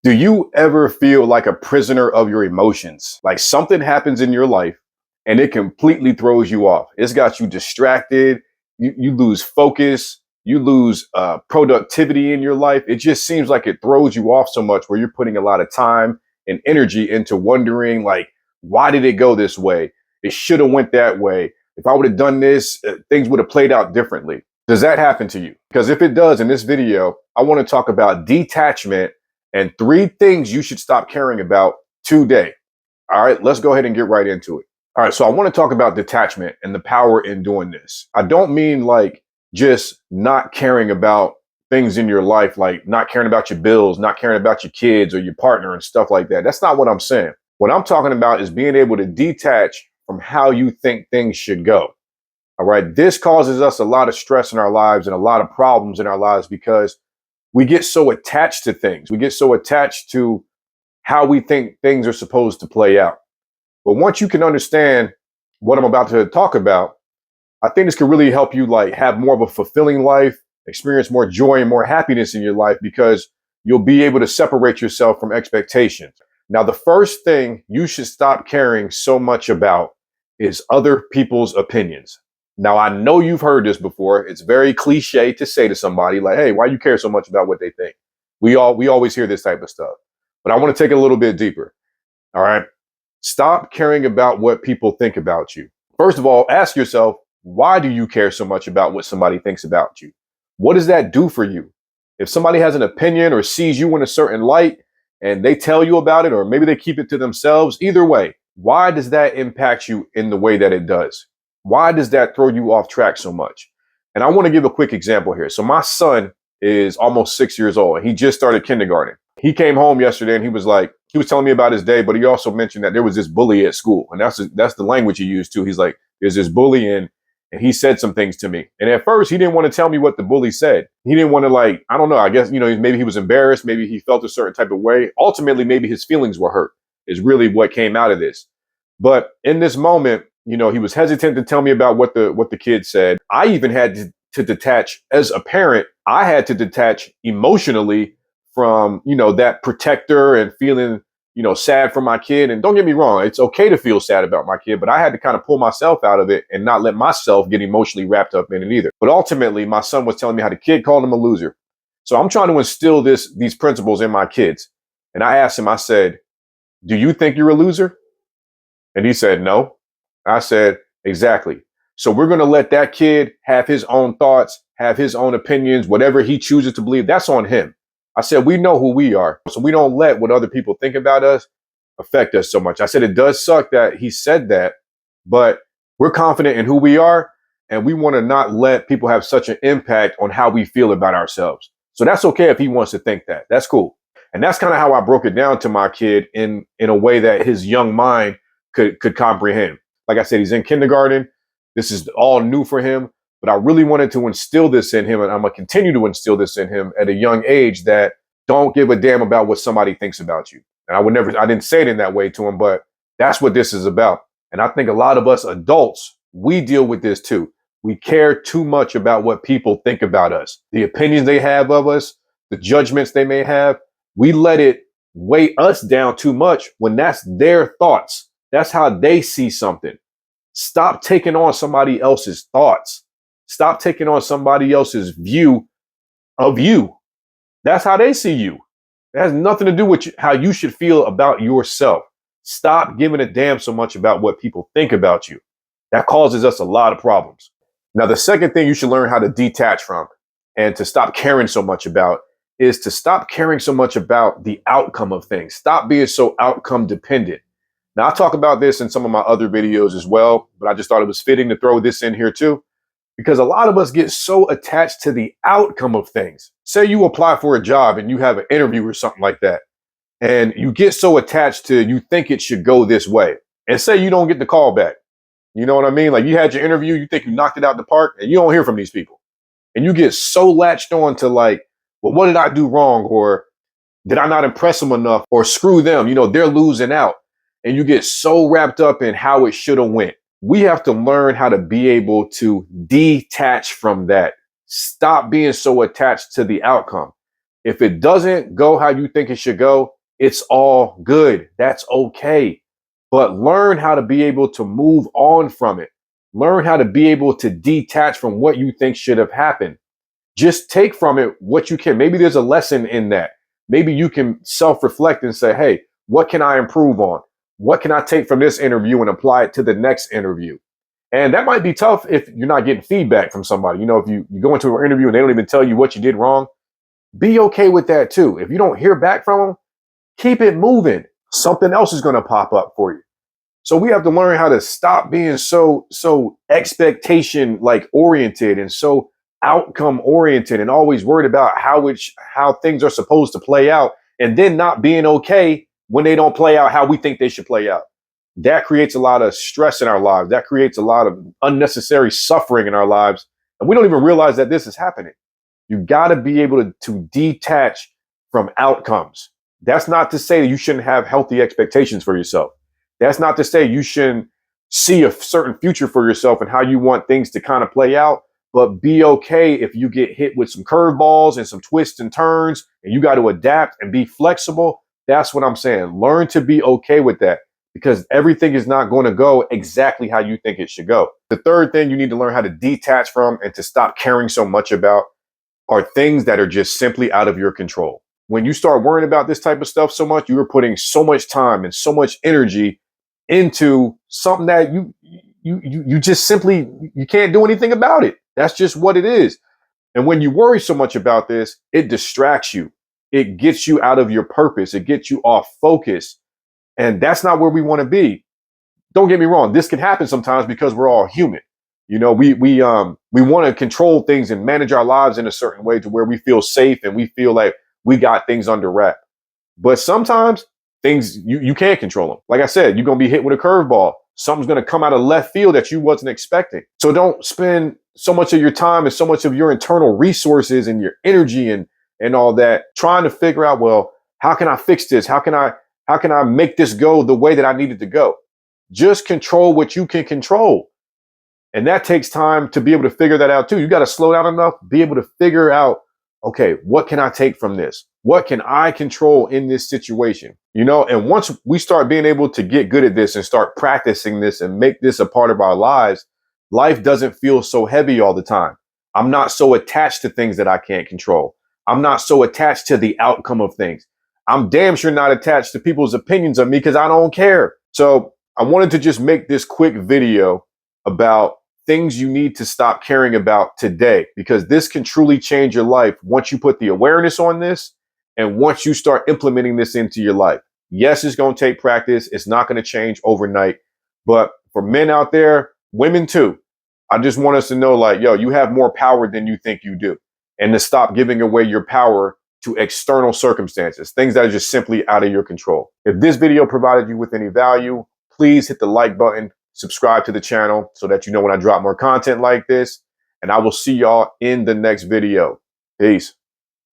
Do you ever feel like a prisoner of your emotions? Like something happens in your life and it completely throws you off. It's got you distracted. You lose focus. You lose productivity in your life. It just seems like it throws you off so much where you're putting a lot of time and energy into wondering, like, why did it go this way? It should have went that way. If I would have done this, things would have played out differently. Does that happen to you? Because if it does, in this video, I want to talk about detachment and 3 things you should stop caring about today. All right, let's go ahead and get right into it. All right, so I want to talk about detachment and the power in doing this. I don't mean like just not caring about things in your life, like not caring about your bills, not caring about your kids or your partner and stuff like that. That's not what I'm saying. What I'm talking about is being able to detach from how you think things should go. All right, this causes us a lot of stress in our lives and a lot of problems in our lives because we get so attached to things. We get so attached to how we think things are supposed to play out. But once you can understand what I'm about to talk about, I think this can really help you like have more of a fulfilling life, experience more joy and more happiness in your life because you'll be able to separate yourself from expectations. Now, the first thing you should stop caring so much about is other people's opinions. Now, I know you've heard this before. It's very cliche to say to somebody like, hey, why you care so much about what they think? We always hear this type of stuff. But I want to take it a little bit deeper. All right. Stop caring about what people think about you. First of all, ask yourself, why do you care so much about what somebody thinks about you? What does that do for you? If somebody has an opinion or sees you in a certain light and they tell you about it, or maybe they keep it to themselves, either way, why does that impact you in the way that it does? Why does that throw you off track so much? And I want to give a quick example here. So my son is almost 6 years old and he just started kindergarten. He came home yesterday and he was telling me about his day, but he also mentioned that there was this bully at school. And that's the language he used too. He's like, there's this bully and he said some things to me. And at first he didn't want to tell me what the bully said. He didn't want to like, I don't know, I guess, maybe he was embarrassed. Maybe he felt a certain type of way. Ultimately, maybe his feelings were hurt is really what came out of this. But in this moment, he was hesitant to tell me about what the kid said. I even had to detach as a parent. I had to detach emotionally from, that protector and feeling, sad for my kid. And don't get me wrong, it's okay to feel sad about my kid, but I had to kind of pull myself out of it and not let myself get emotionally wrapped up in it either. But ultimately, my son was telling me how the kid called him a loser. So I'm trying to instill these principles in my kids. And I asked him, I said, do you think you're a loser? And he said, no. I said, exactly. So we're going to let that kid have his own thoughts, have his own opinions, whatever he chooses to believe, that's on him. I said, we know who we are. So we don't let what other people think about us affect us so much. I said, it does suck that he said that, but we're confident in who we are. And we want to not let people have such an impact on how we feel about ourselves. So that's okay if he wants to think that. That's cool. And that's kind of how I broke it down to my kid in a way that his young mind could comprehend. Like I said, he's in kindergarten. This is all new for him, but I really wanted to instill this in him. And I'm going to continue to instill this in him at a young age that don't give a damn about what somebody thinks about you. And I didn't say it in that way to him, but that's what this is about. And I think a lot of us adults, we deal with this too. We care too much about what people think about us, the opinions they have of us, the judgments they may have. We let it weigh us down too much when that's their thoughts. That's how they see something. Stop taking on somebody else's thoughts. Stop taking on somebody else's view of you. That's how they see you. It has nothing to do with how you should feel about yourself. Stop giving a damn so much about what people think about you. That causes us a lot of problems. Now, the second thing you should learn how to detach from and to stop caring so much about is to stop caring so much about the outcome of things. Stop being so outcome dependent. Now, I talk about this in some of my other videos as well, but I just thought it was fitting to throw this in here too, because a lot of us get so attached to the outcome of things. Say you apply for a job and you have an interview or something like that, and you get so attached to you think it should go this way, and say you don't get the call back. You know what I mean? Like you had your interview, you think you knocked it out the park, and you don't hear from these people. And you get so latched on to like, well, what did I do wrong? Or did I not impress them enough? Or screw them, they're losing out. And you get so wrapped up in how it should have went. We have to learn how to be able to detach from that. Stop being so attached to the outcome. If it doesn't go how you think it should go, it's all good. That's okay. But learn how to be able to move on from it. Learn how to be able to detach from what you think should have happened. Just take from it what you can. Maybe there's a lesson in that. Maybe you can self-reflect and say, hey, what can I improve on? What can I take from this interview and apply it to the next interview? And that might be tough if you're not getting feedback from somebody. You know, if you go into an interview and they don't even tell you what you did wrong, be okay with that too. If you don't hear back from them, keep it moving. Something else is going to pop up for you. So we have to learn how to stop being so expectation like oriented and so outcome oriented and always worried about how things are supposed to play out, and then not being okay when they don't play out how we think they should play out. That creates a lot of stress in our lives. That creates a lot of unnecessary suffering in our lives. And we don't even realize that this is happening. You got to be able to detach from outcomes. That's not to say that you shouldn't have healthy expectations for yourself. That's not to say you shouldn't see a certain future for yourself and how you want things to kind of play out, but be okay if you get hit with some curveballs and some twists and turns and you got to adapt and be flexible. That's what I'm saying. Learn to be okay with that, because everything is not going to go exactly how you think it should go. The third thing you need to learn how to detach from and to stop caring so much about are things that are just simply out of your control. When you start worrying about this type of stuff so much, you are putting so much time and so much energy into something that you just simply you can't do anything about it. That's just what it is. And when you worry so much about this, it distracts you. It gets you out of your purpose. It gets you off focus. And that's not where we want to be. Don't get me wrong. This can happen sometimes because we're all human. You know, we want to control things and manage our lives in a certain way to where we feel safe and we feel like we got things under wrap. But sometimes things you can't control them. Like I said, you're gonna be hit with a curveball. Something's gonna come out of left field that you wasn't expecting. So don't spend so much of your time and so much of your internal resources and your energy and all that trying to figure out, well, how can I fix this? How can I make this go the way that I need it to go? Just control what you can control. And that takes time to be able to figure that out too. You got to slow down enough, be able to figure out, okay, what can I take from this? What can I control in this situation? You know, and once we start being able to get good at this and start practicing this and make this a part of our lives, life doesn't feel so heavy all the time. I'm not so attached to things that I can't control. I'm not so attached to the outcome of things. I'm damn sure not attached to people's opinions of me because I don't care. So I wanted to just make this quick video about things you need to stop caring about today, because this can truly change your life once you put the awareness on this and once you start implementing this into your life. Yes, it's going to take practice. It's not going to change overnight. But for men out there, women too, I just want us to know, like, yo, you have more power than you think you do. And to stop giving away your power to external circumstances, things that are just simply out of your control. If this video provided you with any value, please hit the like button, subscribe to the channel so that you know when I drop more content like this. And I will see y'all in the next video. Peace.